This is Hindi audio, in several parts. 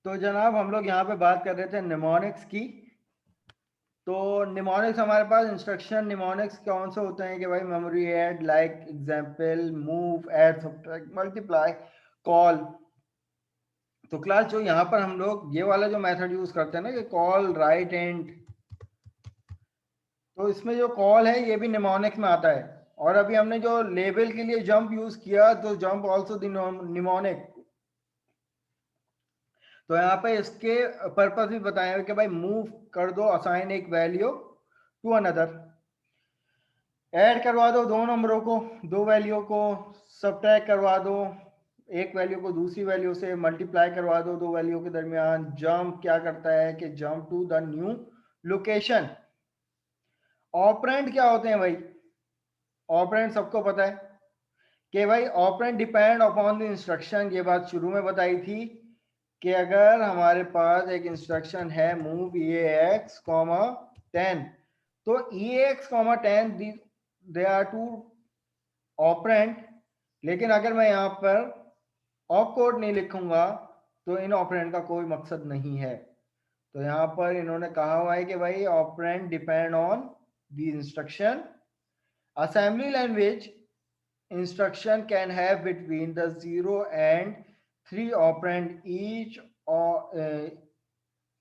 तो जनाब हम लोग यहाँ पे बात कर रहे थे निमोनिक्स की। तो निमोनिक्स हमारे पास इंस्ट्रक्शन निमोनिक्स कौन से होते हैं कि भाई memory add, like example move, add, subtract, multiply, call. तो क्लास जो यहाँ पर हम लोग ये वाला जो मेथड यूज करते हैं ना कि कॉल, राइट एंड, तो इसमें जो कॉल है ये भी निमोनिक्स में आता है। और अभी हमने जो लेबल के लिए जंप यूज किया तो जंप ऑल्सो निमोनिक। तो यहाँ पे इसके पर्पस भी बताए हुए कि भाई मूव कर दो, असाइन एक वैल्यू टू अनदर, ऐड करवा दो दो नंबरों को, दो वैल्यू को, सब्ट्रैक्ट करवा दो एक वैल्यू को दूसरी वैल्यू से, मल्टीप्लाई करवा दो दो वैल्यू के दरमियान। जंप क्या करता है कि jump to the new location. Operand क्या होते हैं भाई? ऑपरेंड सबको पता है कि भाई operand depend upon the instruction. ये बात शुरू में बताई थी कि अगर हमारे पास एक इंस्ट्रक्शन है मूव ई एक्स कॉमा 10, तो E X comma 10 they are two operand. लेकिन अगर मैं यहाँ पर ऑप कोड नहीं लिखूंगा तो इन ऑपरेंड का कोई मकसद नहीं है। तो यहाँ पर इन्होंने कहा हुआ है कि भाई operand depend on the instruction. Assembly language instruction can have between the 0 and 3 operand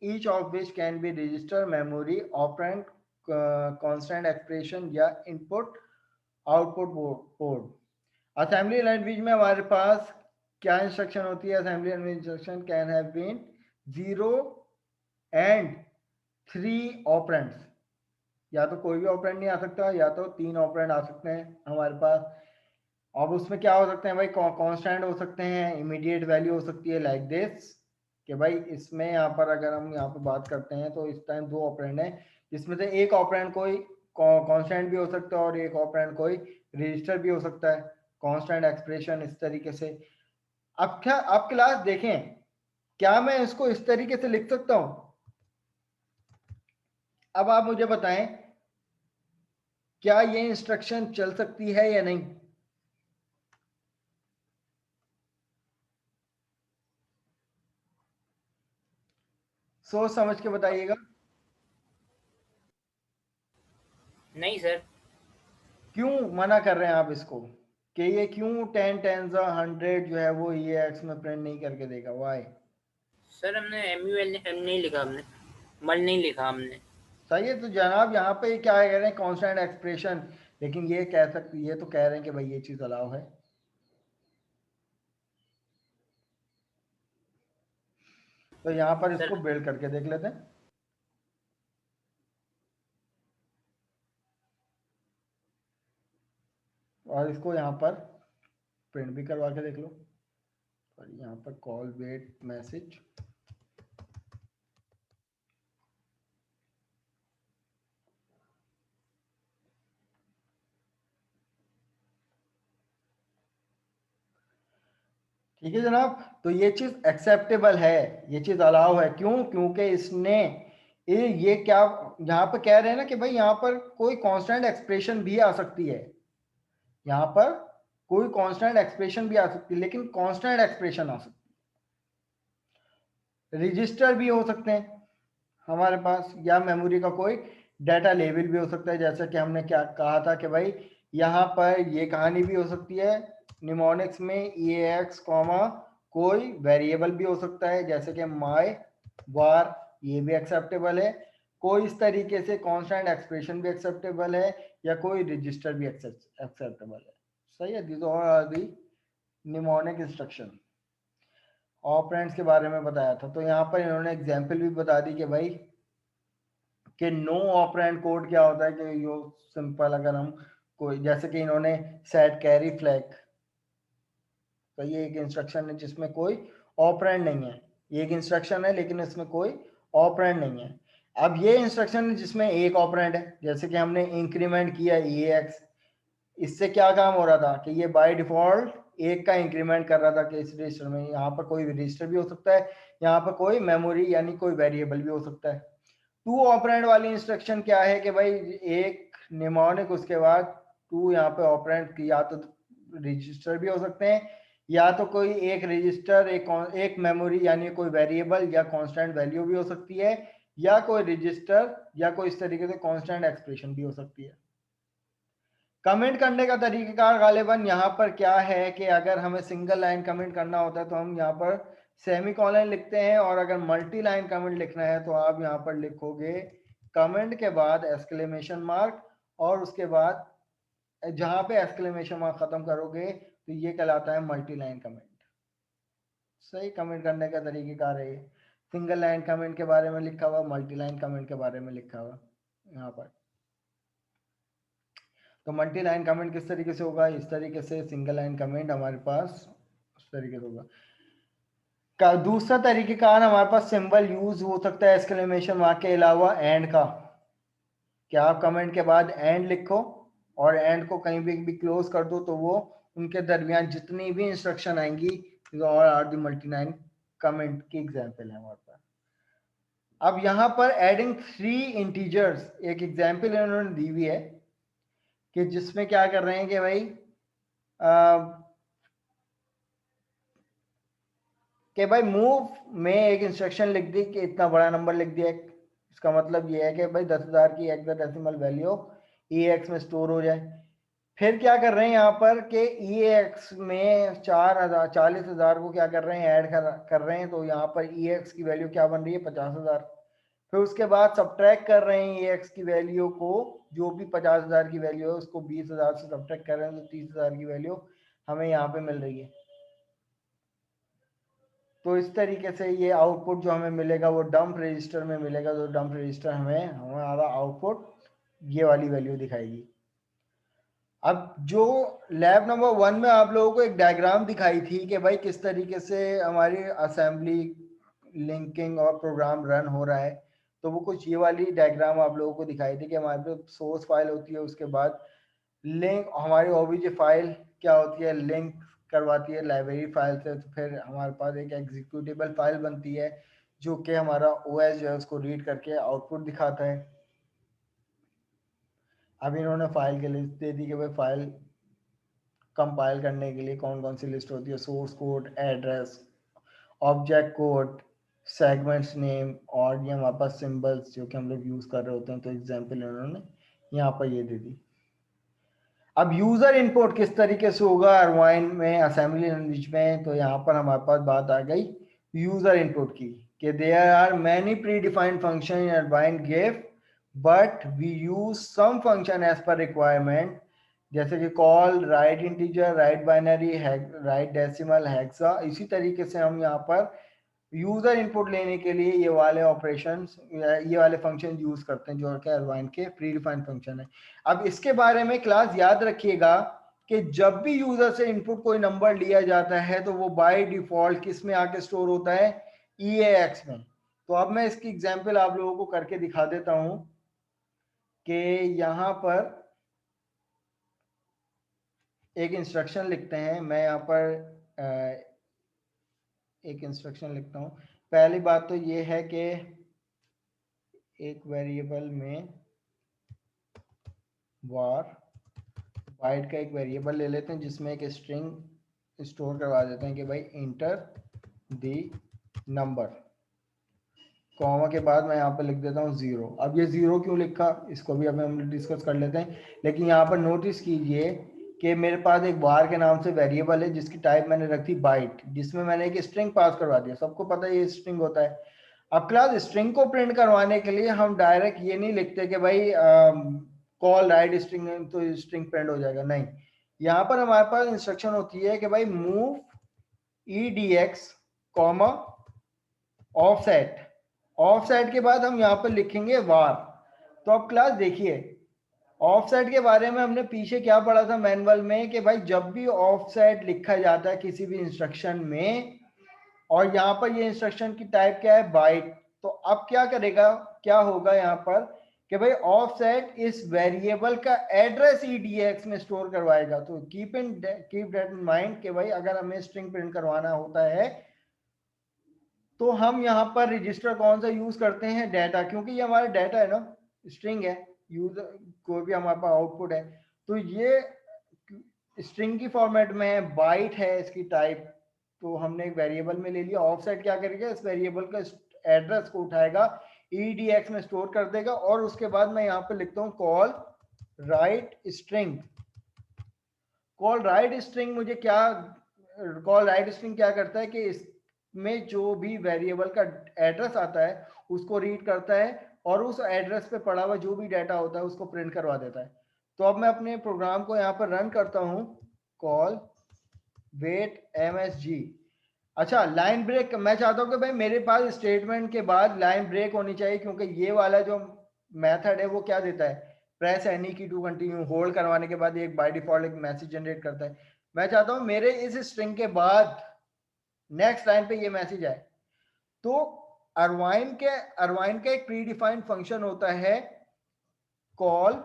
each of which can be register, memory, operand, constant expression या input output port. Assembly language में हमारे पास क्या इंस्ट्रक्शन होती है? Assembly language instruction can have been 0 and 3 operands. या तो कोई भी ऑपरेंड नहीं आ सकता या तो 3 ऑपरेंड आ सकते हैं हमारे पास। अब उसमें क्या हो सकते हैं भाई? कांस्टेंट हो सकते हैं, इमीडिएट वैल्यू हो सकती है लाइक दिस कि भाई इसमें यहाँ पर अगर हम यहाँ पर बात करते हैं तो इस टाइम दो ऑपरेंड है जिसमें से एक ऑपरेंड कोई कांस्टेंट भी हो सकता है और एक ऑपरेंड कोई रजिस्टर भी हो सकता है। कांस्टेंट एक्सप्रेशन इस तरीके से। अब क्या अब क्लास देखें, क्या मैं इसको इस तरीके से लिख सकता हूं? अब आप मुझे बताएं क्या ये इंस्ट्रक्शन चल सकती है या नहीं? सोच समझ के बताइएगा। नहीं सर। क्यों मना कर रहे हैं आप इसको कि ये क्यों 10 10 100 जो है वो ये एक्स में प्रिंट नहीं करके देगा? वाई? सर हमने एम नहीं लिखा, हमने मल नहीं लिखा हमने। सही है। तो जनाब यहाँ पे क्या कह रहे हैं? Constant expression. लेकिन ये कह सकती, ये तो कह रहे हैं कि भाई ये चीज अलाउ है। तो यहाँ पर सर इसको बिल्ड करके देख लेते हैं और इसको यहाँ पर प्रिंट भी करवा के देख लो। और यहाँ पर कॉल वेट मैसेज, ठीक है जनाब। तो ये चीज एक्सेप्टेबल है, ये चीज अलाउ है। क्यों? क्योंकि इसने ये क्या यहाँ पर कह रहे हैं ना कि भाई यहाँ पर कोई कांस्टेंट एक्सप्रेशन भी आ सकती है। यहाँ पर कोई कांस्टेंट एक्सप्रेशन भी आ सकती है, लेकिन कांस्टेंट एक्सप्रेशन आ सकती है। रजिस्टर भी हो सकते हैं हमारे पास, या मेमोरी का कोई डाटा लेवल भी हो सकता है। जैसा कि हमने क्या कहा था कि भाई यहाँ पर ये कहानी भी हो सकती है निमोनिक्स में, ई एक्स कॉमा कोई वेरिएबल भी हो सकता है जैसे कि माई वार, ये भी एक्सेप्टेबल है। कोई इस तरीके से कांस्टेंट एक्सप्रेशन भी एक्सेप्टेबल है, या कोई रजिस्टर भी एक्सेप्टेबल है। सही है। This all are the mnemonic instruction. Operands के बारे में बताया था। तो यहाँ पर इन्होंने एग्जाम्पल भी बता दी कि भाई कि नो ऑपरेंड कोड क्या होता है। कि यो सिंपल, अगर हम कोई जैसे कि इन्होंने सेट कैरी फ्लैग, तो ये एक इंस्ट्रक्शन है जिसमें कोई ऑपरेंड नहीं है। ये एक इंस्ट्रक्शन है लेकिन इसमें कोई ऑपरेंड नहीं है। अब ये इंस्ट्रक्शन है जिसमें एक ऑपरेंड है, जैसे कि हमने इंक्रीमेंट किया ई एक्स। इससे क्या काम हो रहा था कि ये बाय डिफॉल्ट एक का इंक्रीमेंट कर रहा था कि इस रजिस्टर में। यहाँ पर कोई रजिस्टर भी हो सकता है, यहाँ पर कोई मेमोरी यानी कोई वेरिएबल भी हो सकता है। टू ऑपरेंड वाली इंस्ट्रक्शन क्या है कि भाई एक निमोनिक, उसके बाद टू यहाँ पे ऑपरेंड की, या तो रजिस्टर भी हो सकते हैं या तो कोई एक रजिस्टर, एक मेमोरी यानी कोई वेरिएबल या कांस्टेंट वैल्यू भी हो सकती है, या कोई रजिस्टर या कोई इस तरीके से कांस्टेंट एक्सप्रेशन भी हो सकती है। कमेंट करने का तरीकेकार गालिबन यहाँ पर क्या है कि अगर हमें सिंगल लाइन कमेंट करना होता है तो हम यहाँ पर सेमीकोलन लिखते हैं, और अगर मल्टी लाइन कमेंट लिखना है तो आप यहाँ पर लिखोगे कमेंट के बाद एक्सक्लेमेशन मार्क, और उसके बाद जहां पे एक्सक्लेमेशन मार्क खत्म करोगे तो ये कहलाता है मल्टी लाइन कमेंट। सही कमेंट करने का तरीकेकार है ये। सिंगल लाइन कमेंट के बारे में लिखा हुआ, मल्टी लाइन कमेंट के बारे में लिखा हुआ यहाँ पर। तो मल्टी लाइन कमेंट किस तरीके से होगा, इस तरीके से। सिंगल लाइन कमेंट हमारे पास उस तरीके से होगा। दूसरा तरीकेकार हमारे पास सिंबल यूज हो सकता है एक्सक्लेमेशन मार्क के अलावा एंड का। क्या आप कमेंट के बाद एंड लिखो और एंड को कहीं भी क्लोज कर दो, तो वो उनके दरमियान जितनी भी इंस्ट्रक्शन आएंगी और are the multi line comment की एग्जांपल है हमारे पास। अब यहाँ पर एडिंग 3 इंटीजर्स एक एग्जांपल इन्होंने दी हुई है कि जिसमें क्या कर रहे हैं कि भाई मूव में एक इंस्ट्रक्शन लिख दी कि इतना बड़ा नंबर लिख दिया। इसका मतलब ये है कि भाई 10,000 की हेक्साडेसिमल वैल्यू EAX में स्टोर हो जाए। फिर क्या कर रहे हैं यहाँ पर कि EAX में 40,000 को क्या कर रहे हैं, ऐड कर रहे हैं। तो यहाँ पर EAX की वैल्यू क्या बन रही है, 50,000। फिर उसके बाद सब्ट्रैक्ट कर रहे हैं EAX की वैल्यू को, जो भी 50,000 की वैल्यू है उसको 20,000 से सब्ट्रैक्ट कर रहे हैं, तो 30,000 की वैल्यू हमें यहाँ पे मिल रही है। तो इस तरीके से ये आउटपुट जो हमें मिलेगा वो डंप रजिस्टर में मिलेगा। तो डंप रजिस्टर हमें हमारा आउटपुट ये वाली वैल्यू दिखाएगी। अब जो लैब नंबर 1 में आप लोगों को एक डायग्राम दिखाई थी कि भाई किस तरीके से हमारी असेंबली लिंकिंग और प्रोग्राम रन हो रहा है, तो वो कुछ ये वाली डायग्राम आप लोगों को दिखाई थी कि हमारे पास सोर्स फाइल होती है, उसके बाद लिंक हमारी ओबीजे फाइल क्या होती है, लिंक करवाती है लाइब्रेरी फाइल से। तो फिर हमारे पास एक एग्जीक्यूटेबल फाइल बनती है जो कि हमारा ओएस जो है उसको रीड करके आउटपुट दिखाता है। अब इन्होंने फाइल की लिस्ट दे दी कि भाई फाइल कंपाइल करने के लिए कौन कौन सी लिस्ट होती है, source code, address, object code, segments name, और ये हमारे पास सिंबल्स जो कि हम लोग यूज कर रहे होते हैं। तो एग्जांपल इन्होंने यहाँ पर ये दे दी। अब यूजर इनपुट किस तरीके से होगा अरवाइन में, असेंबली लैंग्वेज में, तो यहाँ पर हमारे पास बात आ गई यूजर इनपुट की कि there are many predefined function in Irvine give but we use some function as per requirement, जैसे कि call, write integer, write binary, write decimal, hexa. इसी तरीके से हम यहाँ पर यूजर इनपुट लेने के लिए ये वाले ऑपरेशंस, ये वाले फंक्शन यूज करते हैं जो कि अरवाइन के प्री डिफाइंड फंक्शन है। अब इसके बारे में क्लास याद रखिएगा कि जब भी यूजर से इनपुट कोई नंबर लिया जाता है तो वो बाय डिफॉल्ट किस में आके स्टोर होता है, EAX में। तो अब मैं इसकी एग्जांपल आप लोगों को करके दिखा देता हूं कि यहाँ पर एक इंस्ट्रक्शन लिखते हैं। मैं यहाँ पर एक इंस्ट्रक्शन लिखता हूँ। पहली बात तो ये है कि एक वेरिएबल में वार बाइट का एक वेरिएबल ले लेते हैं जिसमें एक स्ट्रिंग स्टोर करवा देते हैं कि भाई इंटर दी नंबर, कॉमा के बाद मैं यहाँ पर लिख देता हूँ 0। अब ये 0 क्यों लिखा, इसको भी अब हम डिस्कस कर लेते हैं। लेकिन यहाँ पर नोटिस कीजिए कि मेरे पास एक बार के नाम से वेरिएबल है जिसकी टाइप मैंने रख दी बाइट, जिसमें मैंने एक स्ट्रिंग पास करवा दिया। सबको पता है ये स्ट्रिंग होता है। अब क्लास स्ट्रिंग को प्रिंट करवाने के लिए हम डायरेक्ट ये नहीं लिखते कि भाई कॉल राइट स्ट्रिंग तो स्ट्रिंग प्रिंट हो जाएगा, नहीं। यहाँ पर हमारे पास इंस्ट्रक्शन होती है कि भाई move EDX comma offset. Offset के बाद हम यहाँ पर लिखेंगे वार। तो अब क्लास देखिए, ऑफसेट के बारे में हमने पीछे क्या पढ़ा था मैनुअल में कि भाई जब भी ऑफसेट लिखा जाता है किसी भी इंस्ट्रक्शन में, और यहाँ पर ये इंस्ट्रक्शन की टाइप क्या है, बाइट। तो अब क्या करेगा, क्या होगा यहाँ पर कि भाई ऑफसेट इस वेरिएबल का एड्रेस EDX में स्टोर करवाएगा। तो कीप दैट इन माइंड कि भाई अगर हमें स्ट्रिंग प्रिंट करवाना होता है तो हम यहाँ पर रजिस्टर कौन सा यूज करते हैं, डाटा, क्योंकि ये हमारा डाटा है ना, स्ट्रिंग है, यूजर कोई भी हमारे पास आउटपुट है। तो ये स्ट्रिंग की फॉर्मेट में, बाइट है इसकी टाइप, तो हमने एक वेरिएबल में ले लिया। ऑफसेट क्या करेगा, इस वेरिएबल का एड्रेस को उठाएगा, EDX में स्टोर कर देगा, और उसके बाद मैं यहाँ पे लिखता हूँ call right string. Call right string मुझे क्या, कॉल राइट स्ट्रिंग क्या करता है कि इसमें जो भी वेरिएबल का एड्रेस आता है उसको रीड करता है, और उस एड्रेस पे पड़ा हुआ जो भी डाटा होता है उसको प्रिंट करवा देता है। तो अब मैं अपने प्रोग्राम को यहाँ पर रन करता हूँ, कॉल वेट MSG। अच्छा, लाइन ब्रेक मैं चाहता हूँ कि भाई मेरे पास स्टेटमेंट के बाद लाइन ब्रेक होनी चाहिए, क्योंकि ये वाला जो मेथड है वो क्या देता है, प्रेस एनी की टू कंटिन्यू, होल्ड करवाने के बाद एक बाय डिफॉल्ट एक मैसेज जनरेट करता है। मैं चाहता हूँ मेरे इस स्ट्रिंग के बाद नेक्स्ट लाइन पे ये मैसेज आए। तो अरवाइन का एक प्री डिफाइंड फंक्शन होता है कॉल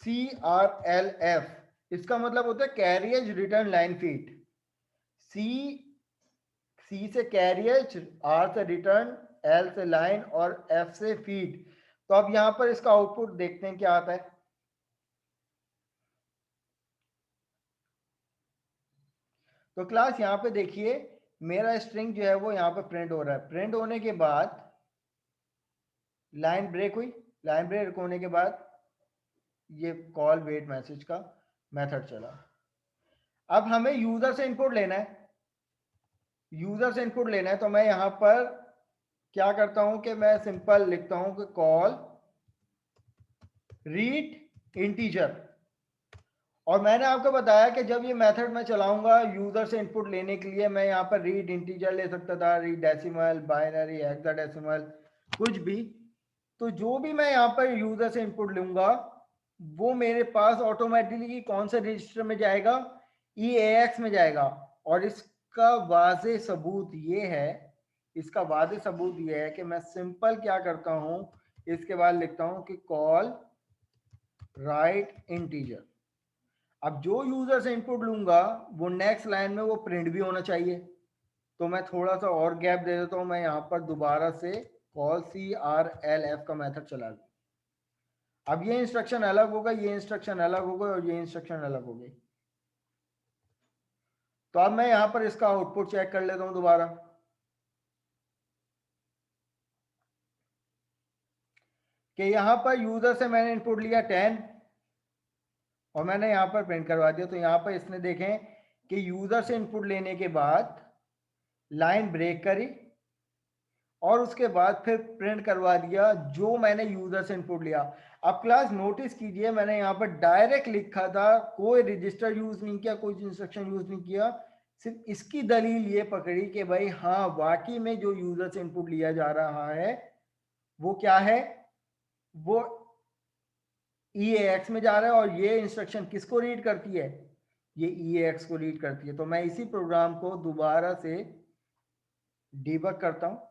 CRLF। इसका मतलब होता है कैरियज रिटर्न लाइन फीड। सी से कैरियज, R से रिटर्न, L से लाइन और F से फीड। तो अब यहां पर इसका आउटपुट देखते हैं क्या आता है। तो क्लास यहाँ पे देखिए मेरा स्ट्रिंग जो है वो यहाँ पे प्रिंट हो रहा है। प्रिंट होने के बाद लाइन ब्रेक हुई, लाइन ब्रेक होने के बाद ये कॉल वेट मैसेज का मेथड चला। अब हमें यूजर से इनपुट लेना है, यूजर से इनपुट लेना है, तो मैं यहां पर क्या करता हूं कि मैं सिंपल लिखता हूं कि कॉल रीड इंटीजर। और मैंने आपको बताया कि जब ये मेथड मैं चलाऊंगा यूजर से इनपुट लेने के लिए, मैं यहाँ पर रीड इंटीजर ले सकता था, रीड डेसिमल, बाइनरी, हेक्साडेसिमल, कुछ भी। तो जो भी मैं यहाँ पर यूजर से इनपुट लूंगा वो मेरे पास ऑटोमेटिकली कौन से रजिस्टर में जाएगा, EAX में जाएगा। और इसका वाज़े सबूत ये है, इसका वाज़े सबूत ये है कि मैं सिंपल क्या करता हूँ, इसके बाद लिखता हूँ कि कॉल राइट इंटीजर। अब जो यूजर से इनपुट लूंगा वो नेक्स्ट लाइन में वो प्रिंट भी होना चाहिए। तो मैं थोड़ा सा और गैप दे देता हूं, मैं यहां पर दोबारा से कॉल CRLF का मेथड चला दूं। अब ये इंस्ट्रक्शन अलग होगा, ये इंस्ट्रक्शन अलग होगा, और ये इंस्ट्रक्शन अलग हो गई। तो अब मैं यहां पर इसका आउटपुट चेक कर लेता हूं दोबारा कि यहां पर यूजर से मैंने इनपुट लिया 10 और मैंने यहां पर प्रिंट करवा दिया। तो यहां पर इसने देखें कि यूजर से इनपुट लेने के बाद लाइन ब्रेक करी और उसके बाद फिर प्रिंट करवा दिया जो मैंने यूजर से इनपुट लिया। अब क्लास नोटिस कीजिए मैंने यहाँ पर डायरेक्ट लिखा था, कोई रजिस्टर यूज नहीं किया, कोई इंस्ट्रक्शन यूज नहीं किया, सिर्फ इसकी दलील ये पकड़ी कि भाई हाँ वाकई में जो यूजर से इनपुट लिया जा रहा है वो क्या है, वो EAX में जा रहा है। और ये इंस्ट्रक्शन किसको रीड करती है, ये EAX को रीड करती है। तो मैं इसी प्रोग्राम को दोबारा से डिबग करता हूँ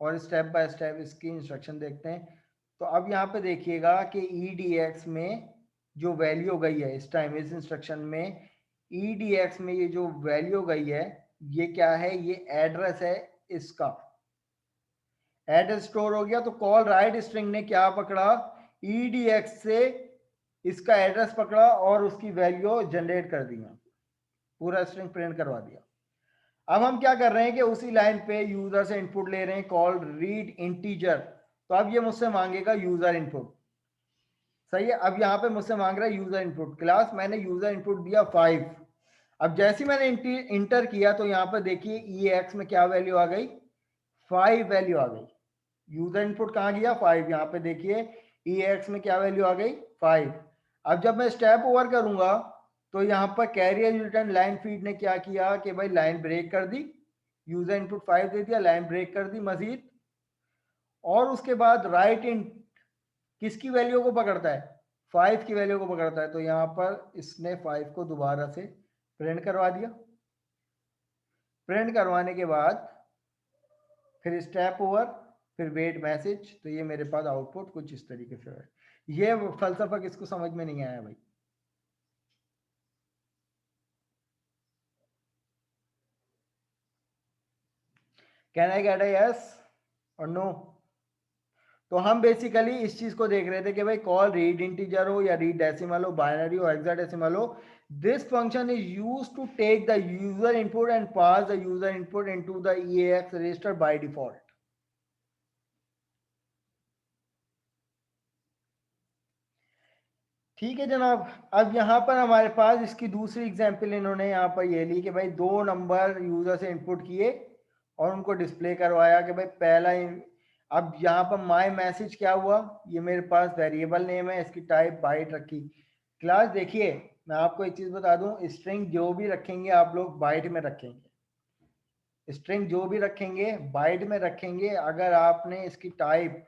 और स्टेप बाय स्टेप इसकी इंस्ट्रक्शन देखते हैं। तो अब यहाँ पे देखिएगा कि EDX में जो वैल्यू गई है इस टाइम इस इंस्ट्रक्शन में, EDX में ये जो वैल्यू गई है ये क्या है, ये एड्रेस है इसका। एड्रेस स्टोर हो गया। तो कॉल राइट स्ट्रिंग ने क्या पकड़ा, EDX से इसका एड्रेस पकड़ा और उसकी वैल्यू जनरेट कर दी, पूरा स्ट्रिंग प्रिंट करवा दिया। अब हम क्या कर रहे हैं कि उसी लाइन पे यूजर से इनपुट ले रहे हैं कॉल रीड इंटीजर। तो अब ये मुझसे मांगेगा यूजर इनपुट, सही है। अब यहाँ पे मुझसे मांग रहा है यूजर इनपुट। क्लास मैंने यूजर इनपुट दिया 5। अब जैसे मैंने इंटर किया तो यहाँ पर देखिए EAX में क्या वैल्यू आ गई, 5 वैल्यू आ गई। यूजर इनपुट कहाँ गया, 5। यहाँ पे देखिए EAX में क्या वैल्यू आ गई, 5। अब जब मैं स्टेप ओवर करूंगा तो यहाँ पर कैरियर रिटर्न लाइन फीड ने क्या किया कि भाई लाइन ब्रेक कर दी, यूजर इनपुट 5 दे दिया, लाइन ब्रेक कर दी मजीद। और उसके बाद राइट इन किसकी वैल्यू को पकड़ता है, 5 की वैल्यू को पकड़ता है। तो यहाँ पर इसने 5 को दोबारा से प्रिंट करवा दिया। प्रिंट करवाने के बाद फिर स्टेप ओवर, फिर वेट मैसेज। तो ये मेरे पास आउटपुट कुछ इस तरीके से है। ये फलसफा किसको समझ में नहीं आया भाई, can I get a yes और नो। तो हम बेसिकली इस चीज को देख रहे थे कि भाई कॉल रीड इंटीजर हो या रीड डेसिमल हो, बाइनरी हो, हेक्साडेसिमल हो, This function is used to take the user input and pass the user input into the EAX register by default. ठीक है जनाब। अब यहाँ पर हमारे पास इसकी दूसरी एग्जांपल इन्होंने यहाँ पर ये ली कि भाई 2 नंबर यूजर से इनपुट किए और उनको डिस्प्ले करवाया कि भाई पहला अब यहाँ पर माय मैसेज क्या हुआ, ये मेरे पास वेरिएबल नेम है, इसकी टाइप बाइट रखी। क्लास देखिए मैं आपको एक चीज बता दूं, स्ट्रिंग जो भी रखेंगे आप लोग बाइट में रखेंगे, स्ट्रिंग जो भी रखेंगे बाइट में रखेंगे। अगर आपने इसकी टाइप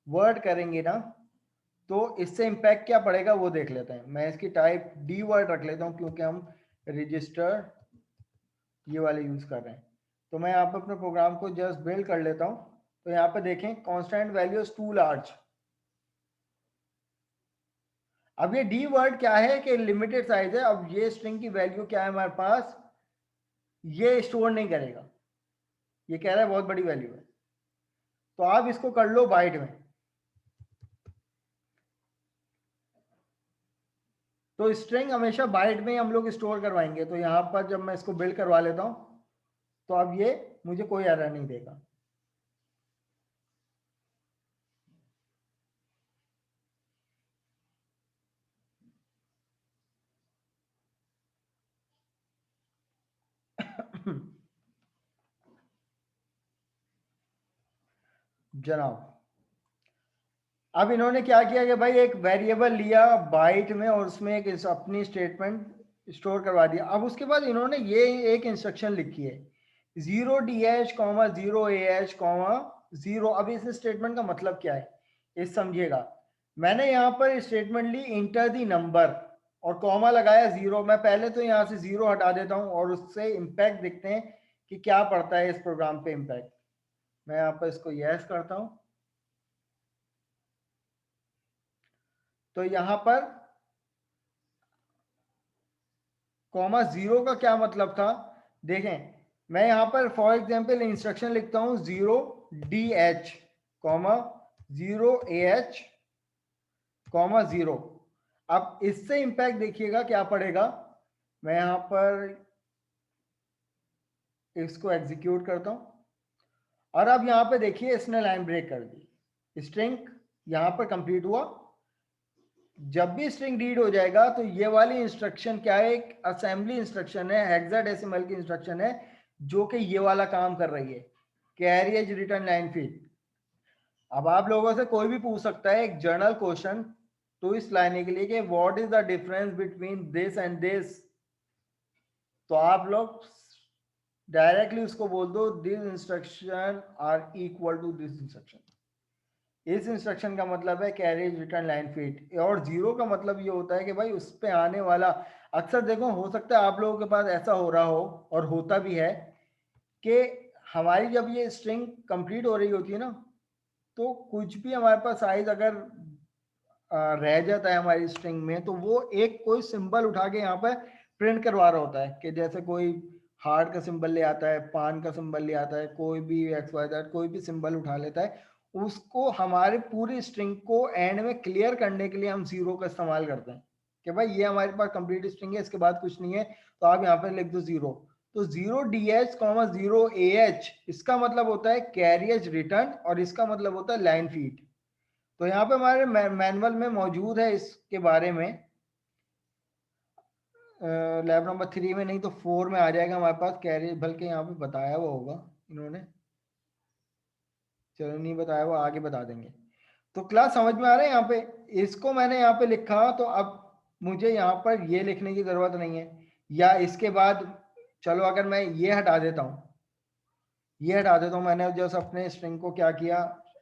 वर्ड करेंगे ना तो इससे इम्पैक्ट क्या पड़ेगा वो देख लेते हैं। मैं इसकी टाइप डी वर्ड रख लेता हूँ क्योंकि हम रजिस्टर ये वाले यूज कर रहे हैं। तो मैं यहाँ पर अपने प्रोग्राम को जस्ट बिल्ड कर लेता हूँ। तो यहाँ पे देखें constant value is too large. अब ये डी वर्ड क्या है कि लिमिटेड साइज है। अब ये स्ट्रिंग की वैल्यू क्या है हमारे पास, ये स्टोर नहीं करेगा, ये कह रहा है बहुत बड़ी वैल्यू है। तो आप इसको कर लो बाइट में। तो स्ट्रिंग हमेशा बाइट में हम लोग स्टोर करवाएंगे। तो यहाँ पर जब मैं इसको बिल्ड करवा लेता हूँ तो अब ये मुझे कोई एरर नहीं देगा। जनाब अब इन्होंने क्या किया कि भाई एक वेरिएबल लिया बाइट में और उसमें एक अपनी स्टेटमेंट स्टोर करवा दिया। अब उसके बाद इन्होंने ये एक इंस्ट्रक्शन लिखी है 0DH, 0AH, 0। अब इस स्टेटमेंट का मतलब क्या है इस समझिएगा। मैंने यहाँ पर statement Lee inter the number और कॉमा लगाया 0। मैं पहले तो यहाँ से 0 हटा देता हूँ और उससे इम्पैक्ट देखते हैं कि क्या पड़ता है इस प्रोग्राम पे इम्पैक्ट। मैं यहाँ पर इसको यस करता हूँ। तो यहाँ पर कॉमा 0 का क्या मतलब था देखें। मैं यहाँ पर फॉर एग्जांपल इंस्ट्रक्शन लिखता हूँ 0DH, 0AH, 0। अब इससे इंपैक्ट देखिएगा क्या पड़ेगा। मैं यहाँ पर इसको एग्जीक्यूट करता हूँ और अब यहाँ पे देखिए इसने लाइन ब्रेक कर दी। स्ट्रिंग यहाँ पर कंप्लीट हुआ। जब भी स्ट्रिंग रीड हो जाएगा तो ये वाली इंस्ट्रक्शन क्या है, एक असेंबली इंस्ट्रक्शन है, हेक्साडेसिमल की इंस्ट्रक्शन है जो कि ये वाला काम कर रही है, carriage return line feed. अब आप लोगों से कोई भी पूछ सकता है एक जर्नल क्वेश्चन ट्विस्ट लाने के लिए कि what is the difference between this and this. तो आप लोग डायरेक्टली उसको बोल दो this instruction are equal to this instruction. इस इंस्ट्रक्शन का मतलब है कैरेज रिटर्न लाइन फीड और 0 का मतलब ये होता है कि भाई उस पे आने वाला, अक्सर देखो हो सकता है आप लोगों के पास ऐसा हो रहा हो और होता भी है कि हमारी जब ये स्ट्रिंग कंप्लीट हो रही होती है ना तो कुछ भी हमारे पास साइज अगर रह जाता है हमारी स्ट्रिंग में तो वो एक कोई सिंबल उठा के यहाँ पर प्रिंट करवा रहा होता है कि जैसे कोई हार्ट का सिंबल ले आता है, पान का सिंबल ले आता है, कोई भी XYZ कोई भी सिंबल उठा लेता है। उसको हमारे पूरी स्ट्रिंग को एंड में क्लियर करने के लिए हम 0 का इस्तेमाल करते हैं कि भाई ये हमारे पास कंप्लीट स्ट्रिंग है, इसके बाद कुछ नहीं है। तो आप यहाँ पर लिख दो 0। तो 0DH, 0AH इसका मतलब होता है कैरियज रिटर्न और इसका मतलब होता है लाइन फीड। तो यहाँ पे हमारे मैनुअल में मौजूद है इसके बारे में, लैब नंबर 3 में नहीं तो 4 में आ जाएगा हमारे पास कैरियर, बल्कि यहाँ पे बताया हुआ होगा इन्होंने, चलो नहीं बताया हुआ आगे बता देंगे। तो क्लास समझ में आ रहा है यहाँ पे, इसको मैंने यहाँ पे लिखा तो अब मुझे यहाँ पर ये लिखने की जरूरत नहीं है। या इसके बाद चलो अगर मैं ये हटा देता हूँ, ये हटा देता हूँ, मैंने जस्ट अपने स्ट्रिंग को क्या किया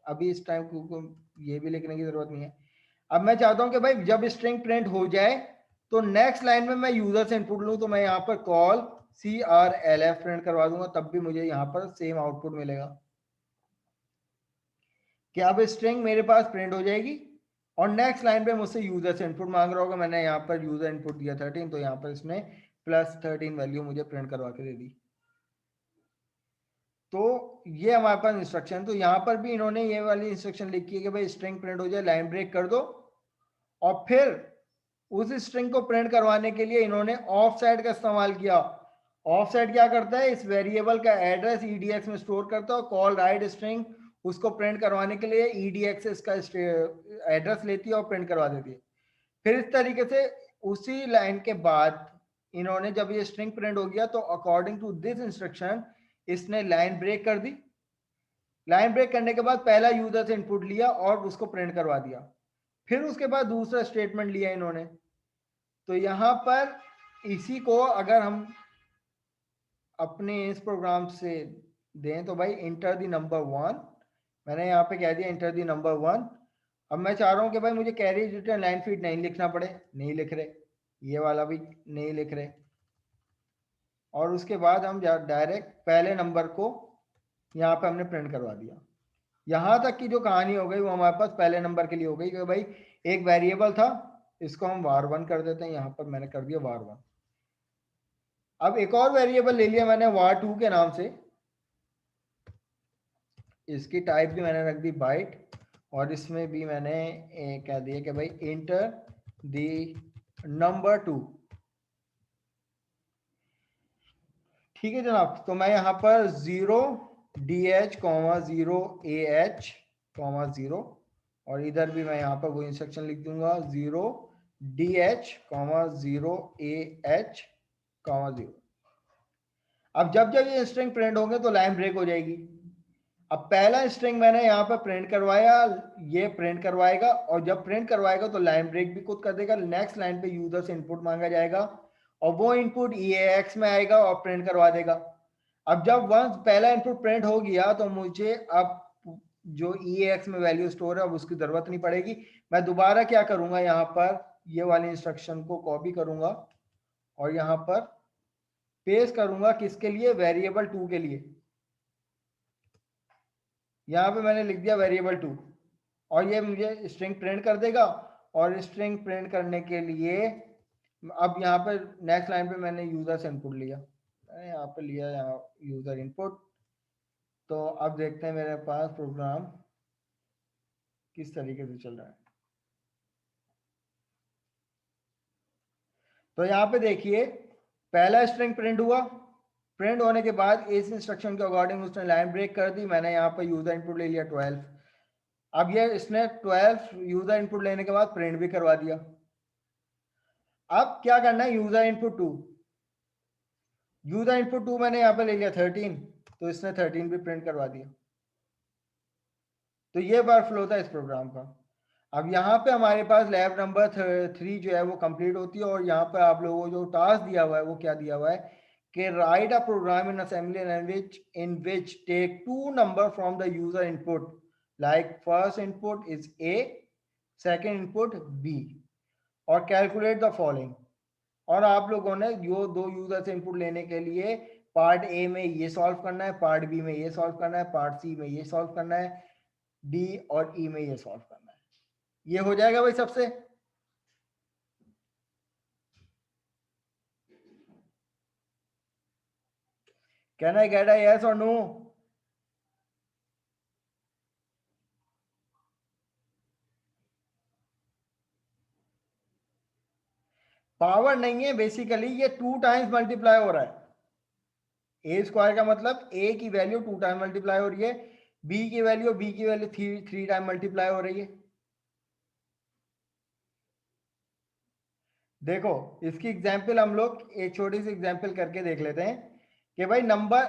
अभी इस टाइम को ये भी लिखने की जरूरत नहीं है। अब मैं चाहता हूं कि भाई जब स्ट्रिंग प्रिंट हो जाए तो नेक्स्ट लाइन में मैं यूजर से इनपुट लूं तो मैं यहाँ पर कॉल CRLF प्रिंट करवा दूंगा, तब भी मुझे यहाँ पर सेम आउटपुट मिलेगा कि अब स्ट्रिंग मेरे पास प्रिंट हो जाएगी और नेक्स्ट लाइन पे मुझसे यूजर से इनपुट मांग रहा होगा। मैंने यहाँ पर यूजर इनपुट दिया 13 तो यहाँ पर इसने +13 वैल्यू मुझे प्रिंट करवा के दे दी। तो ये हमारे पास इंस्ट्रक्शन, तो यहाँ पर भी इन्होंने ये वाली इंस्ट्रक्शन लिखी है कि भाई स्ट्रिंग प्रिंट हो जाए लाइन ब्रेक कर दो और फिर उस स्ट्रिंग को प्रिंट करवाने के लिए इन्होंने ऑफसेट का इस्तेमाल किया। ऑफसेट क्या करता है, इस वेरिएबल का एड्रेस ईडीएक्स में स्टोर करता है, कॉल राइट स्ट्रिंग उसको प्रिंट करवाने के लिए ईडीएक्स इसका एड्रेस लेती है और प्रिंट करवा देती है। फिर इस तरीके से उसी लाइन के बाद इन्होंने जब ये स्ट्रिंग प्रिंट हो गया तो अकॉर्डिंग टू दिस इंस्ट्रक्शन इसने लाइन ब्रेक कर दी। लाइन ब्रेक करने के बाद पहला यूजर से इनपुट लिया और उसको प्रिंट करवा दिया। फिर उसके बाद दूसरा स्टेटमेंट लिया इन्होंने। तो यहां पर इसी को अगर हम अपने इस प्रोग्राम से दें तो भाई इंटर द नंबर 1, मैंने यहाँ पे कह दिया इंटर द नंबर 1। अब मैं चाह रहा हूँ कि भाई मुझे कैरी रिटर्न लाइन फीड नहीं लिखना पड़े, नहीं लिख रहे, ये वाला भी नहीं लिख रहे। और उसके बाद हम डायरेक्ट पहले नंबर को यहाँ पे हमने प्रिंट करवा दिया। यहाँ तक की जो कहानी हो गई वो हमारे पास पहले नंबर के लिए हो गई कि भाई एक वेरिएबल था, इसको हम var1 कर देते हैं, यहाँ पर मैंने कर दिया var1। अब एक और वेरिएबल ले लिया मैंने var2 के नाम से, इसकी टाइप भी मैंने रख दी बाइट, और इसमें भी मैंने कह दिया कि भाई इंटर द नंबर 2। ठीक है जनाब, तो मैं यहाँ पर 0DH, 0AH, 0, और इधर भी मैं यहाँ पर वो इंस्ट्रक्शन लिख दूंगा 0DH, 0AH, 0। अब जब जब ये स्ट्रिंग प्रिंट होंगे तो लाइन ब्रेक हो जाएगी। अब पहला स्ट्रिंग मैंने यहाँ पर प्रिंट करवाया, ये प्रिंट करवाएगा, और जब प्रिंट करवाएगा तो लाइन ब्रेक भी खुद कर देगा। नेक्स्ट लाइन पे यूजर से इनपुट मांगा जाएगा और वो इनपुट EAX में आएगा और प्रिंट करवा देगा। अब जब वंस पहला इनपुट प्रिंट हो गया तो मुझे अब जो EAX में वैल्यू स्टोर है अब उसकी जरूरत नहीं पड़ेगी। मैं दोबारा क्या करूंगा, यहाँ पर ये वाली इंस्ट्रक्शन को कॉपी करूंगा और यहाँ पर पेस्ट करूंगा, किसके लिए, वेरिएबल 2 के लिए। यहाँ पे मैंने लिख दिया वेरिएबल 2, और ये मुझे स्ट्रिंग प्रिंट कर देगा। और स्ट्रिंग प्रिंट करने के लिए अब यहाँ पे नेक्स्ट लाइन पे मैंने यूजर से इनपुट लिया, मैंने यहाँ पे लिया यहाँ यूजर इनपुट। तो अब देखते हैं मेरे पास प्रोग्राम किस तरीके से चल रहा है। तो यहाँ पे देखिए पहला स्ट्रिंग प्रिंट हुआ, प्रिंट होने के बाद इस इंस्ट्रक्शन के अकॉर्डिंग उसने लाइन ब्रेक कर दी। मैंने यहाँ पर यूजर इनपुट ले लिया 12। अब ये इसने 12 यूजर इनपुट लेने के बाद प्रिंट भी करवा दिया। अब क्या करना है, यूजर इनपुट 2, यूजर इनपुट 2 मैंने यहाँ पे ले लिया 13, तो इसने 13 भी प्रिंट करवा दिया। तो ये बार फ्लो था इस प्रोग्राम का। अब यहाँ पे हमारे पास लैब नंबर 3 जो है वो कंप्लीट होती है, और यहाँ पे आप लोगों को जो टास्क दिया हुआ है वो क्या दिया हुआ है कि write a program in assembly language in which take 2 number from the user input, like first input is A, second input B, और कैलकुलेट द फॉलोइंग। और आप लोगों ने जो 2 यूजर से इनपुट लेने के लिए पार्ट A में ये सॉल्व करना है, पार्ट B में ये सॉल्व करना है, पार्ट C में ये सॉल्व करना है, D और E में ये सॉल्व करना है। ये हो जाएगा भाई सबसे। Can I get a yes और नो? पावर नहीं है, बेसिकली ये 2 टाइम्स मल्टीप्लाई हो रहा है। ए स्क्वायर का मतलब ए की वैल्यू 2 टाइम मल्टीप्लाई हो रही है, बी की वैल्यू 3 टाइम मल्टीप्लाई हो रही है। देखो इसकी एग्जांपल हम लोग एक छोटी सी एग्जांपल करके देख लेते हैं कि भाई नंबर,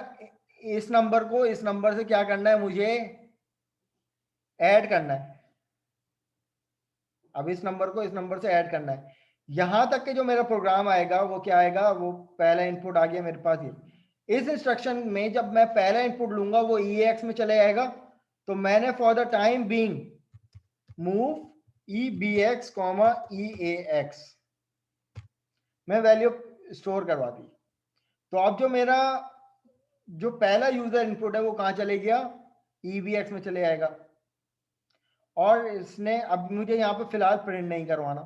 इस नंबर को इस नंबर से क्या करना है, मुझे ऐड करना है। अब इस नंबर को इस नंबर से ऐड करना है। यहां तक के जो मेरा प्रोग्राम आएगा वो क्या आएगा, वो पहला इनपुट आ गया मेरे पास ये। इस इंस्ट्रक्शन में जब मैं पहला इनपुट लूंगा वो EAX में चले जाएगा। तो मैंने for the time being move EBX, EAX मैं वैल्यू स्टोर करवा दी। तो अब जो मेरा जो पहला यूजर इनपुट है वो कहां चले गया, EBX में चले जाएगा। और इसने अब मुझे यहाँ पे फिलहाल प्रिंट नहीं करवाना,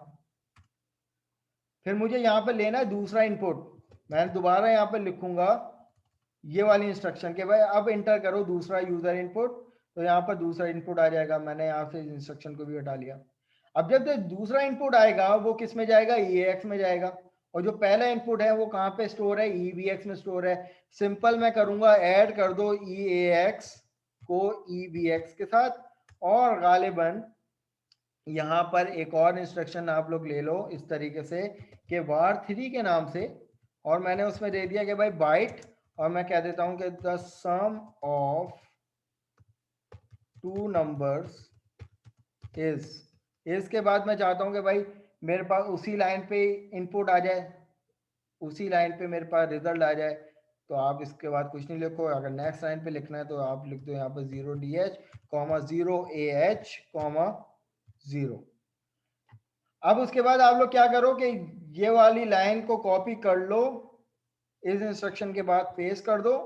फिर मुझे यहाँ पे लेना है दूसरा इनपुट। मैं दोबारा यहाँ पे लिखूंगा ये वाली इंस्ट्रक्शन के भाई अब इंटर करो दूसरा यूजर इनपुट, तो यहाँ पर दूसरा इनपुट आ जाएगा। मैंने यहाँ से इंस्ट्रक्शन को भी हटा लिया। अब जब दूसरा इनपुट आएगा वो किस में जाएगा, EAX में जाएगा, और जो पहला इनपुट है वो कहाँ पे स्टोर है, EBX में स्टोर है। सिंपल मैं करूंगा, ऐड कर दो EAX को EBX के साथ, और गालिबन यहाँ पर एक और इंस्ट्रक्शन आप लोग ले लो इस तरीके से कि var3 के नाम से, और मैंने उसमें दे दिया कि भाई बाइट, और मैं कह देता हूं कि the sum of two numbers is के बाद मैं चाहता हूं कि भाई मेरे पास उसी लाइन पे इनपुट आ जाए, उसी लाइन पे मेरे पास रिजल्ट आ जाए। तो आप इसके बाद कुछ नहीं लिखो, अगर नेक्स्ट लाइन पे लिखना है तो आप लिख दो यहाँ पर 0DH, 0AH, 0। अब उसके बाद आप लोग क्या करो कि ये वाली लाइन को कॉपी कर लो, इस इंस्ट्रक्शन के बाद पेस्ट कर दो,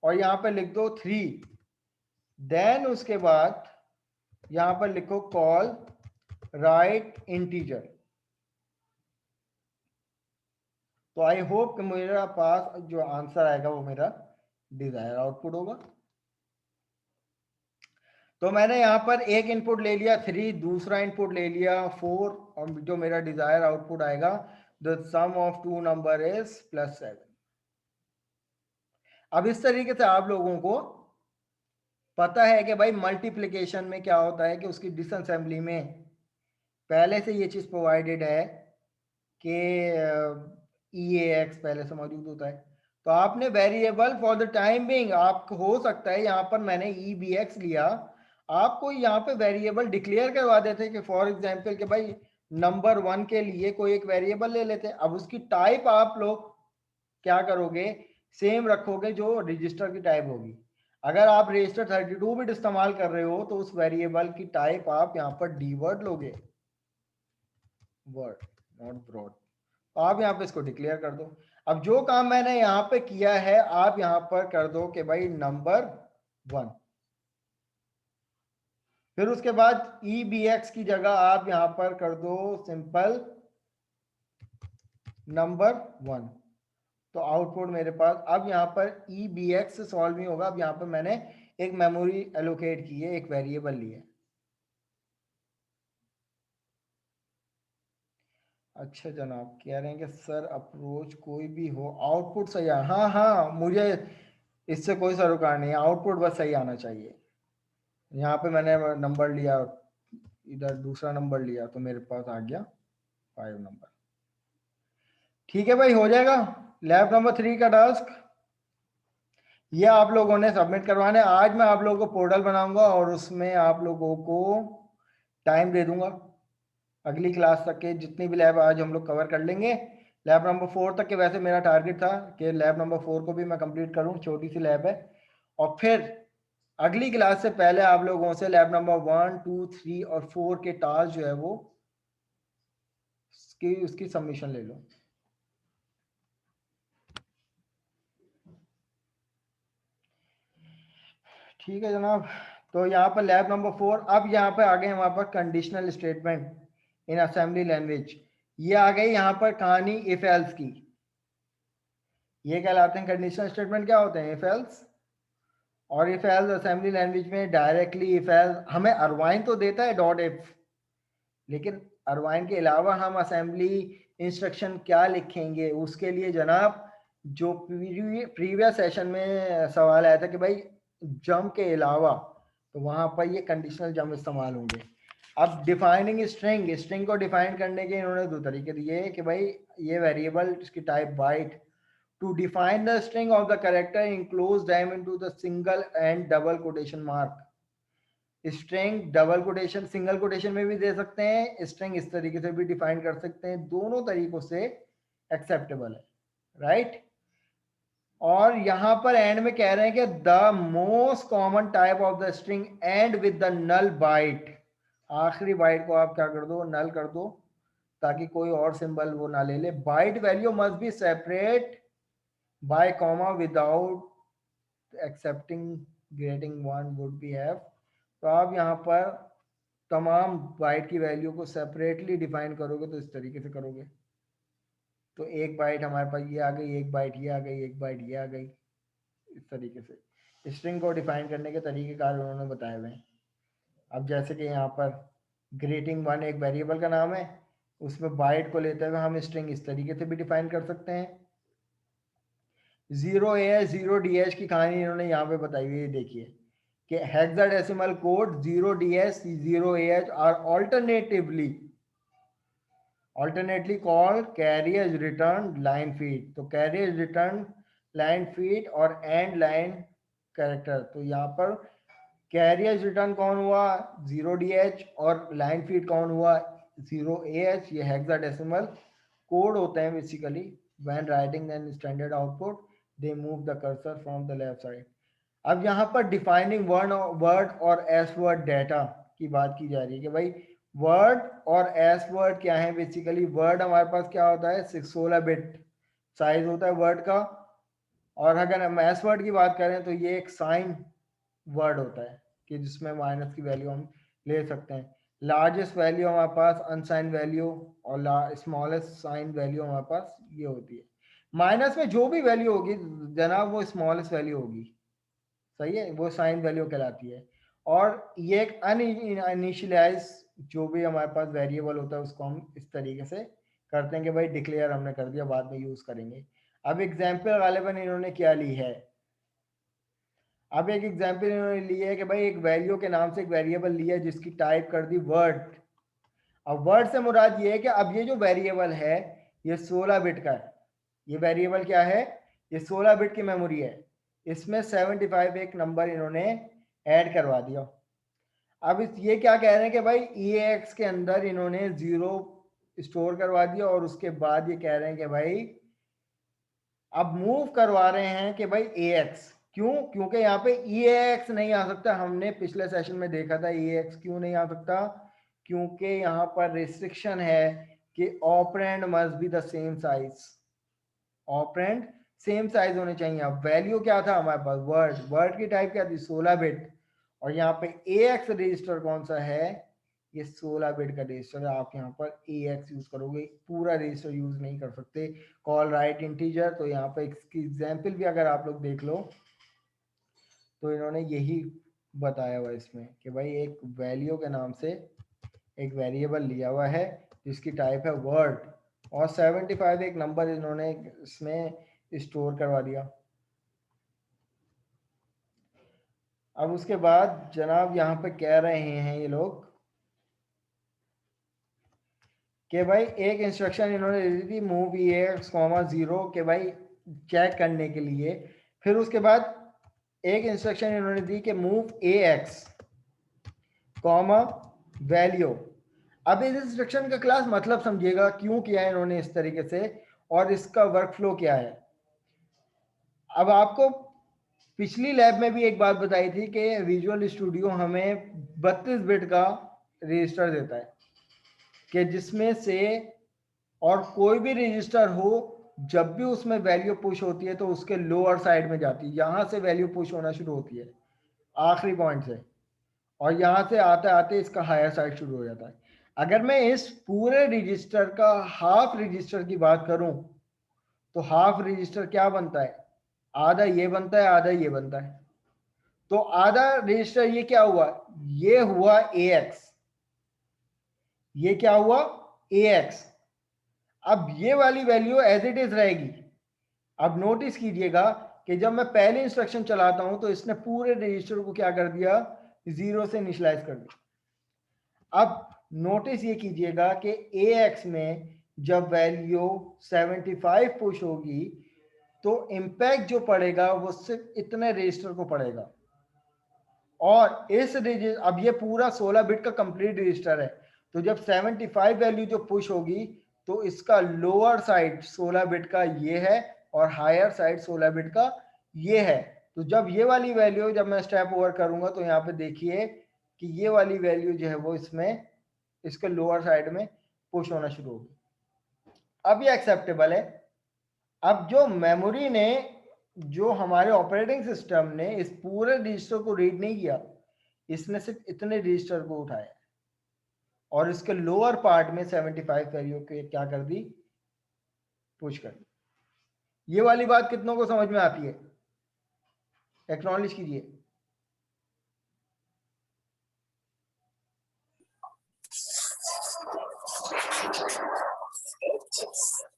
और यहाँ पे लिख दो 3। देन उसके बाद यहाँ पर लिखो कॉल राइट इंटीजर। तो आई होप कि मेरा पास जो आंसर आएगा वो मेरा डिजायर आउटपुट होगा। तो मैंने यहाँ पर एक इनपुट ले लिया 3, दूसरा इनपुट ले लिया 4, और जो मेरा डिजायर आउटपुट आएगा the sum of two number is +7। अब इस तरीके से आप लोगों को पता है कि भाई मल्टीप्लिकेशन में क्या होता है कि उसकी डिसअसेंबली में पहले से ये चीज प्रोवाइडेड है कि EAX पहले से मौजूद होता है। तो आपने variable for the time being, आप हो सकता है यहाँ पर मैंने EBX लिया, आपको यहाँ पे वेरिएबल डिक्लेयर करवा देते कि फॉर एग्जांपल कि भाई नंबर 1 के लिए कोई एक वेरिएबल ले लेते। अब उसकी टाइप आप लोग क्या करोगे, सेम रखोगे जो रजिस्टर की टाइप होगी। अगर आप रजिस्टर 32 बिट इस्तेमाल कर रहे हो तो उस वेरिएबल की टाइप आप यहाँ पर डी वर्ड लोगे, वर्ड नॉट ब्रॉड। तो आप यहाँ पे इसको डिक्लेयर कर दो। अब जो काम मैंने यहाँ पे किया है आप यहाँ पर कर दो कि भाई नंबर 1, फिर उसके बाद EBX की जगह आप यहाँ पर कर दो सिंपल नंबर 1। तो आउटपुट मेरे पास अब यहाँ पर EBX से सॉल्व नहीं होगा। अब यहाँ पर मैंने एक मेमोरी एलोकेट की है, एक वेरिएबल ली है। अच्छा जनाब, कह रहे हैं कि सर अप्रोच कोई भी हो आउटपुट सही है। हाँ हाँ, मुझे इससे कोई सरोकार नहीं है, आउटपुट बस सही आना चाहिए। यहाँ पे मैंने नंबर लिया, इधर दूसरा नंबर लिया तो मेरे पास आ गया 5 नंबर। ठीक है भाई, हो जाएगा लैब नंबर 3 का टास्क। ये आप लोगों ने सबमिट करवाना है। आज मैं आप लोगों को पोर्टल बनाऊंगा और उसमें आप लोगों को टाइम दे दूंगा अगली क्लास तक के जितनी भी लैब आज हम लोग कवर कर लेंगे। लैब नंबर 4 तक के वैसे मेरा टारगेट था कि लैब नंबर 4 को भी मैं कंप्लीट करूं, छोटी सी लैब है। और फिर अगली क्लास से पहले आप लोगों से लैब नंबर 1, 2, 3 और 4 के टास्क जो है वो उसकी सबमिशन ले लो। ठीक है जनाब। तो यहाँ पर लैब नंबर 4, अब यहाँ पर आ गए हमारे पास conditional statement in assembly language. ये आ गई यहाँ पर कहानी इफ एल्स की। ये कहलाते हैं कंडीशनल स्टेटमेंट। क्या होते हैं इफ एल्स, और इफ एल्स असेंबली लैंग्वेज में डायरेक्टली इफ एल्स हमें अरवाइन तो देता है डॉट इफ, लेकिन अरवाइन के अलावा हम असेंबली इंस्ट्रक्शन क्या लिखेंगे उसके लिए जनाब जो प्रीवियस सेशन में सवाल आया था कि भाई जंप के अलावा, तो वहां पर ये कंडीशनल जंप इस्तेमाल होंगे। अब डिफाइनिंग स्ट्रिंग, स्ट्रिंग को डिफाइन करने के इन्होंने 2 तरीके दिए कि भाई ये वेरिएबल इसकी type byte, to define the string of the character enclose them into the single and double quotation mark। String double quotation single quotation में भी दे सकते हैं, स्ट्रिंग इस तरीके से भी डिफाइन कर सकते हैं, दोनों तरीकों से एक्सेप्टेबल है, राइट। और यहां पर एंड में कह रहे हैं कि the most common type of the string end with the null byte, आखिरी बाइट को आप क्या कर दो, नल कर दो, ताकि कोई और सिंबल वो ना ले ले। Byte value must be separate by comma without accepting greating 1 would be have। तो आप यहाँ पर तमाम बाइट की वैल्यू को सेपरेटली डिफाइन करोगे तो इस तरीके से करोगे। तो एक बाइट हमारे पास ये आ गई, एक बाइट ये आ गई, एक बाइट ये आ गई, इस तरीके से स्ट्रिंग को डिफाइन करने के तरीके कार उन्होंने बताए हुए हैं। अब जैसे कि यहाँ पर ग्रीटिंग 1 एक वेरिएबल का नाम है, उसमें बाइट को लेते हुए हम स्ट्रिंग इस तरीके से भी डिफाइन कर सकते हैं। 0AH 0DH की कहानी इन्होंने यहाँ पे बताई हुई है, देखिए कि hexadecimal code 0DS 0AH are alternately called carry as return line feed। तो carry as return line feed और end line character, तो यहाँ पर कैरी एज रिटर्न कौन हुआ 0DH और लाइन फीड कौन हुआ 0AH। ये हेक्साडेसिमल कोड होते हैं basically. When writing an standard output they move the cursor from the left side. अब यहाँ पर डिफाइनिंग वर्ड और एस वर्ड डाटा की बात की जा रही है कि भाई वर्ड और एस वर्ड क्या है। बेसिकली वर्ड हमारे पास क्या होता है 16 बिट साइज होता है वर्ड का, और अगर हम एस वर्ड की बात करें तो ये एक साइन वर्ड होता है कि जिसमें माइनस की वैल्यू हम ले सकते हैं। लार्जेस्ट वैल्यू हमारे पास अनसाइन वैल्यू और स्मॉलेस्ट साइन वैल्यू हमारे पास ये होती है। माइनस में जो भी वैल्यू होगी जनाब वो स्मॉलेस्ट वैल्यू होगी, सही है, वो साइन वैल्यू कहलाती है। और ये एक अनइनिशियलाइज जो भी हमारे पास वेरिएबल होता है उसको हम इस तरीके से करते हैं कि भाई डिक्लेयर हमने कर दिया, बाद में यूज करेंगे। अब एग्जाम्पल गालिबन इन्होंने क्या ली है, अब एक एग्जाम्पल इन्होंने लिया है कि भाई एक वैल्यू के नाम से एक वेरिएबल लिया जिसकी टाइप कर दी वर्ड। अब वर्ड से मुराद ये है कि अब ये जो वेरिएबल है ये 16 बिट का है। ये वेरिएबल क्या है, ये 16 बिट की मेमोरी है, इसमें 75 एक नंबर इन्होंने ऐड करवा दिया। अब ये क्या कह रहे हैं कि भाई EAX के अंदर इन्होंने 0 स्टोर करवा दिया और उसके बाद ये कह रहे हैं कि भाई अब मूव करवा रहे हैं कि भाई AX। क्यों, क्योंकि यहाँ पे EAX नहीं आ सकता। हमने पिछले सेशन में देखा था EAX क्यों नहीं आ सकता, क्योंकि यहाँ पर रिस्ट्रिक्शन है कि operand must be the same size, operand same size होने चाहिए। अब वैल्यू क्या था हमारे पास वर्ड की टाइप क्या थी 16 बिट, और यहाँ पे AX रजिस्टर कौन सा है, ये 16 बिट का रजिस्टर है। आप यहाँ पर AX यूज करोगे, पूरा रजिस्टर यूज नहीं कर सकते। कॉल राइट इंटीजर, तो यहाँ पे इसकी एग्जाम्पल भी अगर आप लोग देख लो तो इन्होंने यही बताया हुआ इसमें कि भाई एक वैल्यू के नाम से एक वेरिएबल लिया हुआ है जिसकी टाइप है वर्ड, और 75 एक नंबर इन्होंने इसमें स्टोर करवा दिया। अब उसके बाद जनाब यहाँ पे कह रहे हैं ये लोग कि भाई एक इंस्ट्रक्शन इन्होंने दे दी थी मूव EAX, 0 के भाई चेक करने के लिए। फिर उसके बाद एक इंस्ट्रक्शन इन्होंने दी कि मूव AX, वैल्यू। अब इस इंस्ट्रक्शन का क्लास मतलब समझिएगा क्यों किया है इन्होंने इस तरीके से और इसका वर्क फ्लो क्या है। अब आपको पिछली लैब में भी एक बात बताई थी कि विजुअल स्टूडियो हमें 32 बिट का रजिस्टर देता है कि जिसमें से और कोई भी रजिस्टर हो जब भी उसमें वैल्यू पुश होती है तो उसके लोअर साइड में जाती है, यहां से वैल्यू पुश होना शुरू होती है आखिरी पॉइंट से, और यहां से आते आते इसका हायर साइड शुरू हो जाता है। अगर मैं इस पूरे रजिस्टर का हाफ रजिस्टर की बात करूं तो हाफ रजिस्टर क्या बनता है, आधा ये बनता है आधा ये बनता है। तो आधा रजिस्टर ये क्या हुआ, ये हुआ AX, ये क्या हुआ AX। अब ये वाली वैल्यू एज इट इज रहेगी। अब नोटिस कीजिएगा कि जब मैं पहले इंस्ट्रक्शन चलाता हूं तो इसने पूरे रजिस्टर को क्या कर दिया, 0 से इनिशियलाइज कर दिया। अब नोटिस ये कीजिएगा कि AX में जब वैल्यू 75 पुश होगी तो इम्पैक्ट जो पड़ेगा वो सिर्फ इतने रजिस्टर को पड़ेगा, और इस रजिस्टर अब ये पूरा 16 बिट का कंप्लीट रजिस्टर है। तो जब 75 वैल्यू जो पुश होगी तो इसका लोअर साइड 16 बिट का ये है और हायर साइड 16 बिट का ये है। तो जब ये वाली वैल्यू जब मैं स्टेप ओवर करूंगा तो यहाँ पे देखिए कि ये वाली वैल्यू जो है वो इसमें इसके लोअर साइड में पुश होना शुरू होगी। अब ये एक्सेप्टेबल है। अब जो मेमोरी ने, जो हमारे ऑपरेटिंग सिस्टम ने इस पूरे रजिस्टर को रीड नहीं किया, इसने सिर्फ इतने रजिस्टर को उठाया और इसके लोअर पार्ट में 75 वैल्यू के क्या कर दी, पुश कर दी। ये वाली बात कितनों को समझ में आती है, एक्नॉलेज कीजिए।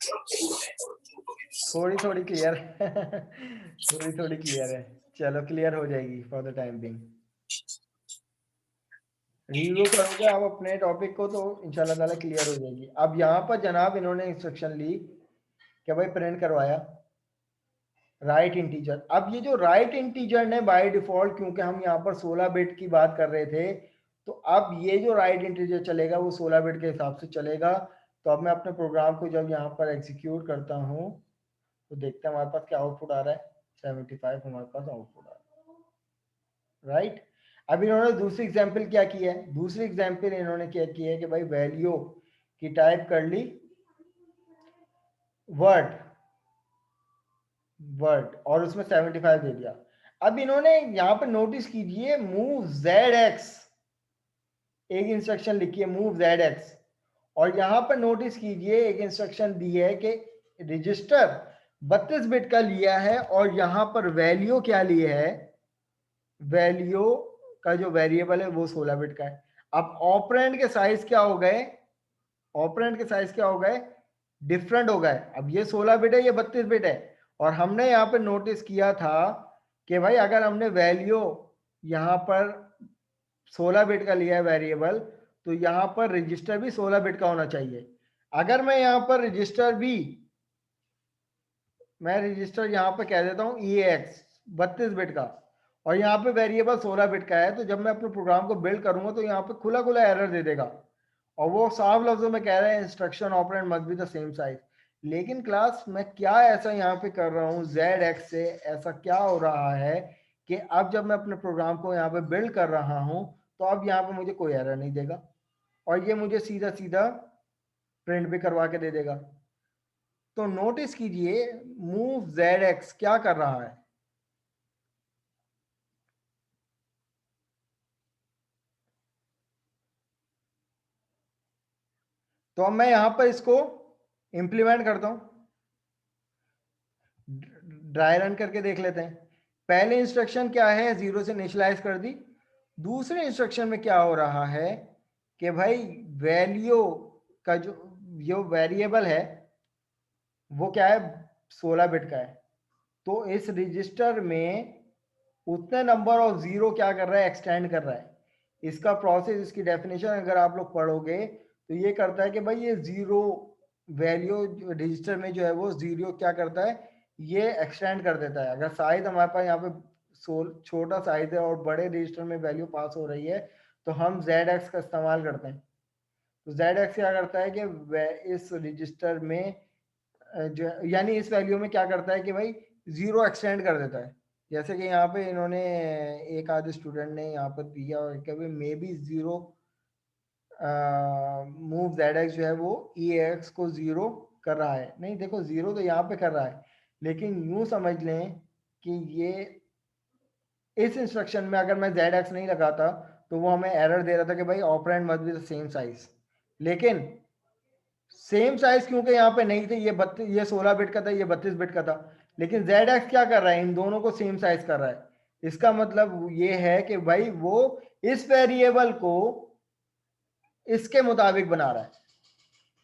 थोड़ी थोड़ी क्लियर थोड़ी थोड़ी क्लियर है, चलो क्लियर हो जाएगी for the time being. Review करोगे आप अपने टॉपिक को तो इंशाल्लाह ताला क्लियर हो जाएगी। अब यहाँ पर जनाब इन्होंने इंस्ट्रक्शन ली कि भाई प्रिंट करवाया राइट इंटीजर। अब ये जो राइट इंटीजर ने बाय डिफॉल्ट, क्योंकि हम यहाँ पर 16 बिट की बात कर रहे थे, तो अब ये जो राइट इंटीजर चलेगा वो 16 बिट के हिसाब से चलेगा। तो अब मैं अपने प्रोग्राम को जब यहाँ पर एग्जीक्यूट करता हूँ तो देखते हैं हमारे पास क्या आउटपुट आ रहा है। 75 हमारे पास आउटपुट आ रहा है, राइट। अब इन्होंने दूसरी एग्जाम्पल क्या किया है, दूसरी एग्जाम्पल इन्होंने क्या किया है कि भाई वैल्यू की टाइप कर ली वर्ड और उसमें 75 दे दिया। अब इन्होंने यहाँ पर नोटिस कीजिए मूव ZX, एक इंस्ट्रक्शन लिखी है मूव ZX, और यहाँ पर नोटिस कीजिए एक इंस्ट्रक्शन दी है कि रजिस्टर 32 बिट का लिया है और यहाँ पर वैल्यू क्या ली है, वैल्यू का जो वेरिएबल है वो 16 बिट का है। अब ऑपरेंड के साइज क्या हो गए, ऑपरेंड के साइज क्या हो गए, डिफरेंट हो गए। अब ये 16 बिट है, ये 32 बिट है, और हमने यहाँ पे नोटिस किया था कि भाई अगर हमने वैल्यू यहाँ पर 16 बिट का लिया है वेरिएबल, तो यहाँ पर रजिस्टर भी 16 बिट का होना चाहिए। अगर मैं यहाँ पर रजिस्टर भी, मैं रजिस्टर यहाँ पे कह देता हूँ EAX 32 बिट का, और यहाँ पे वेरिएबल 16 बिट का है, तो जब मैं अपने प्रोग्राम को बिल्ड करूंगा तो यहाँ पे खुला खुला एरर दे देगा, और वो साफ लफ्जों में कह रहा है instruction operand must be the same size. लेकिन क्लास मैं क्या ऐसा यहाँ पे कर रहा हूँ, ZX से ऐसा क्या हो रहा है कि अब जब मैं अपने प्रोग्राम को यहाँ पे बिल्ड कर रहा हूँ तो अब यहाँ पे मुझे कोई एरर नहीं देगा, और ये मुझे सीधा सीधा प्रिंट भी करवा के दे देगा। तो नोटिस कीजिए मूव ZX क्या कर रहा है, तो अब मैं यहां पर इसको इंप्लीमेंट करता हूं, ड्राई रन करके देख लेते हैं। पहले इंस्ट्रक्शन क्या है, 0 से इनिशियलाइज कर दी। दूसरे इंस्ट्रक्शन में क्या हो रहा है कि भाई वैल्यू का जो वेरिएबल है वो क्या है, 16 बिट का है। तो इस रजिस्टर में उतने नंबर ऑफ जीरो क्या कर रहा है, एक्सटेंड कर रहा है। इसका प्रोसेस, इसकी डेफिनेशन अगर आप लोग पढ़ोगे तो ये करता है कि भाई ये जीरो वैल्यू रजिस्टर में जो है वो जीरो क्या करता है, ये एक्सटेंड कर देता है। अगर साइज हमारे पास यहाँ पे छोटा साइज है और बड़े रजिस्टर में वैल्यू पास हो रही है तो हम ZX का इस्तेमाल करते हैं। तो ZX क्या करता है कि इस रजिस्टर में जो यानी इस वैल्यू में क्या करता है कि भाई जीरो एक्सटेंड कर देता है। जैसे कि यहाँ पे इन्होंने एक आधे स्टूडेंट ने यहाँ पर दिया कि भाई may be zero move ZX जो है वो EAX को जीरो कर रहा है। नहीं देखो, जीरो तो यहाँ पे कर रहा है, लेकिन यूं समझ लें कि ये इस इंस्ट्रक्शन में अगर मैं ZX नहीं लगाता तो वो हमें एरर दे रहा था कि भाई operand must be the same size. लेकिन सेम साइज क्योंकि यहाँ पे नहीं थे, ये 16 बिट का था, ये 32 बिट का था, लेकिन ZX क्या कर रहा है, इन दोनों को सेम साइज कर रहा है। इसका मतलब ये है कि भाई वो इस वेरिएबल को इसके मुताबिक बना रहा है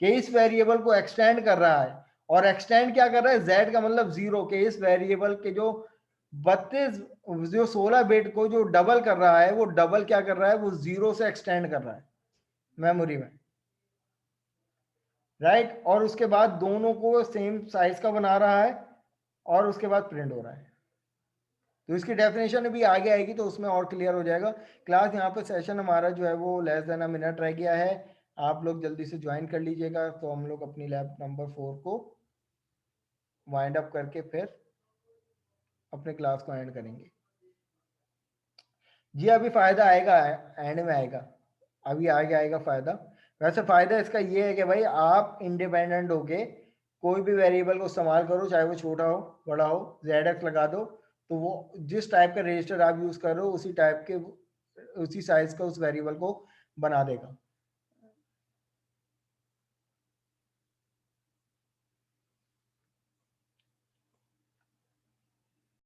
कि इस वेरिएबल को एक्सटेंड कर रहा है। और एक्सटेंड क्या कर रहा है, Z का मतलब जीरो, के इस वेरिएबल के जो 32 जो 16 बिट को जो डबल कर रहा है, वो डबल क्या कर रहा है, वो जीरो से एक्सटेंड कर रहा है मेमोरी में, राइट। और उसके बाद दोनों को सेम साइज का बना रहा है और उसके बाद प्रिंट हो रहा है। तो इसकी डेफिनेशन भी आगे आएगी तो उसमें और क्लियर हो जाएगा। क्लास यहाँ पे सेशन हमारा जो है वो लेस देन अ मिनट रह गया है, आप लोग जल्दी से ज्वाइन कर लीजिएगा। तो हम लोग अपनी लैब नंबर 4 को वाइंड अप करके फिर अपने क्लास को एंड करेंगे। जी अभी फायदा आएगा, एंड में आएगा, अभी आगे आएगा फायदा। वैसे फायदा इसका ये है कि भाई आप इंडिपेंडेंट होके कोई भी वेरिएबल को इस्तेमाल करो, चाहे वो छोटा हो बड़ा हो, ZX लगा दो तो वो जिस टाइप का रजिस्टर आप यूज कर रहे हो उसी टाइप के उसी साइज का उस वेरिएबल को बना देगा।